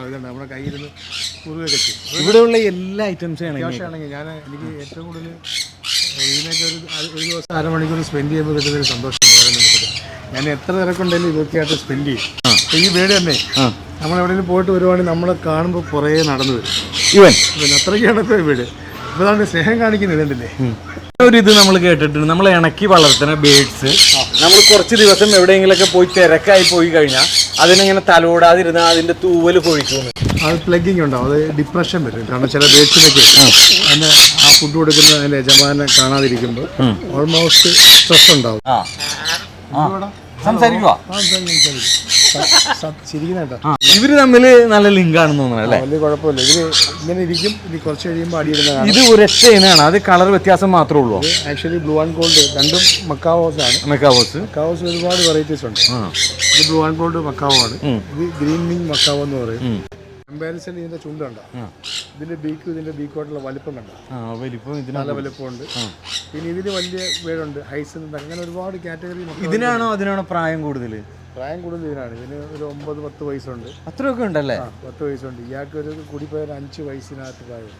ഇതുണ്ട് നമ്മുടെ കയ്യിരുന്ന് കുറുകൊക്കെ ചെയ്യും. ഇവിടെയുള്ള എല്ലാ ഐറ്റംസും അത്യാവശ്യമാണെങ്കിൽ എനിക്ക് ഏറ്റവും കൂടുതൽ ഇതിനൊക്കെ ഒരു ദിവസം അരമണിക്കൂർ സ്പെൻഡ് ചെയ്യുമ്പോൾ കിട്ടുന്നൊരു സന്തോഷം വേറെ നമുക്ക്. ഞാൻ എത്ര തിരക്കുണ്ടെങ്കിലും ഇതൊക്കെയായിട്ട് സ്പെൻഡ് ചെയ്യും. ഈ വീട് തന്നെ നമ്മളെവിടെയെങ്കിലും പോയിട്ട് വരുവാണെങ്കിൽ നമ്മളെ കാണുമ്പോൾ കുറേ നടന്നു വരും. പിന്നെ അത്രയ്ക്കാണ് ഇപ്പോൾ ഈ വീട്. ഇപ്പോൾ അതാണ് സ്നേഹം കാണിക്കുന്നത് ഇതുണ്ടല്ലേ. ഒരു ഇത് നമ്മൾ കേട്ടിട്ടുണ്ട്, നമ്മൾ ഇണക്കി വളർത്തുന്ന ബേഡ്സ് നമ്മൾ കുറച്ച് ദിവസം എവിടെയെങ്കിലൊക്കെ പോയി തിരക്കായി പോയി കഴിഞ്ഞാൽ അതിനിങ്ങനെ തലോടാതിരുന്നാൽ അതിന്റെ തൂവൽ പൊഴിക്കുന്നു. അത് പ്ലഗിങ് ഉണ്ടാവും, അത് ഡിപ്രഷൻ വരും. കാരണം ചില ബേഡ്സിനൊക്കെ അതിന് ആ ഫുഡ് കൊടുക്കുന്ന അതിൻ്റെ യജമാനെ കാണാതിരിക്കുമ്പോൾ ഓൾമോസ്റ്റ് സ്ട്രെസ് ഉണ്ടാവും. ഇവര് തമ്മിൽ നല്ല ലിങ്ക് ആണെന്ന് തോന്നുന്നു അല്ലേ? വലിയ കുഴപ്പമില്ല. ഇതില് ഇങ്ങനെ ഇരിക്കും, ഇത് കുറച്ച് കഴിയുമ്പോൾ അടിയിടുന്നതാണ്. ഇത് ഒരൊറ്റ ഇനാണ്, അത് കളർ വ്യത്യാസം മാത്രമേ ഉള്ളൂ. ആക്ച്വലി ബ്ലൂ ആൻഡ് ഗോൾഡ് രണ്ടും മക്കാവോസ് ആണ്. മക്കാവോസ് ഒരുപാട് വെറൈറ്റീസ് ഉണ്ട്. ഇത് ബ്ലൂ ആൻഡ് ഗോൾഡ് മക്കാവോ ആണ്. ഇത് ഗ്രീൻ വിങ് മക്കാവോ എന്ന് പറയും. കമ്പാരിസൺ ഇതിന്റെ ചുണ്ടുണ്ടോ, ഇതിന്റെ ബീക്കോട്ടുള്ള വലിപ്പം കണ്ടോ, നല്ല വലിപ്പമുണ്ട്. പിന്നെ ഇതിന് വലിയ വീടുണ്ട്, ഹൈസെന്റ്, അങ്ങനെ ഒരുപാട് കാറ്റഗറി. അതിനാണോ പ്രായം കൂടുതൽ? പ്രായം കൂടുതൽ ഇതിനാണ്. ഇതിന് ഒരു 9-10 വയസ്സുണ്ട്. അത്രയൊക്കെ ഉണ്ടല്ലേ? 10 വയസ്സുണ്ട്. ഇയാൾക്ക് ഒരു കൂടിപ്പോയ 5 വയസ്സിനകത്ത് പ്രായം.